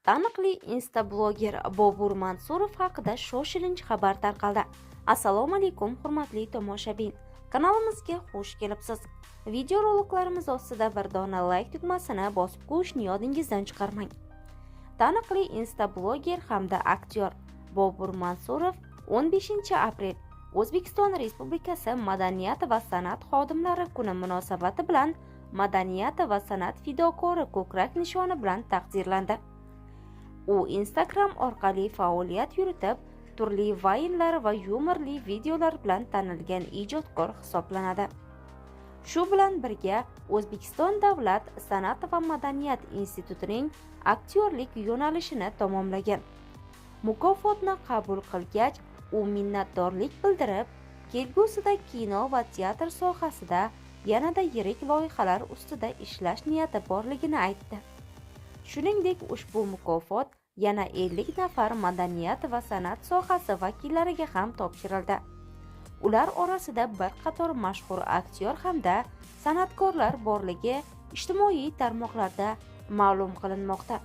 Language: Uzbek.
Taniqli instabloger Bobur Mansurov haqida shoshilinch xabar tarqaldi. Assalomu alaykum hurmatli tomoshabin. Kanalimizga xush kelibsiz. Videoroliklarimiz ostida bir dona like tugmasini bosib qo'yishni yodingizdan chiqarmang. Taniqli instabloger hamda aktyor Bobur Mansurov 15-aprel O'zbekiston Respublikasi Madaniyat va san'at xodimlari kuni munosabati bilan Madaniyat va san'at fidokori ko'krak nishoni bilan taqdirlandi. U Instagram orqali faoliyat yuritib, turli vaynlar va yumorli videolar bilan tanilgan ijodkor hisoblanadi. Shu bilan birga O'zbekiston Davlat san'at va madaniyat institutining aktyorlik yo'nalishini tamomlagan. Mukofotni qabul qilgach, u minnatdorlik bildirib, kelgusida kino va teatr sohasida yanada yirik loyihalar ustida ishlash niyati borligini aytdi. Shuningdek, ushbu mukofot yana 50 nafar madaniyat va san'at sohasi vakillariga ham topshirildi. Ular orasida bir qator mashhur aktyor hamda san'atkorlar borligi ijtimoiy tarmoqlarda ma'lum qilinmoqda.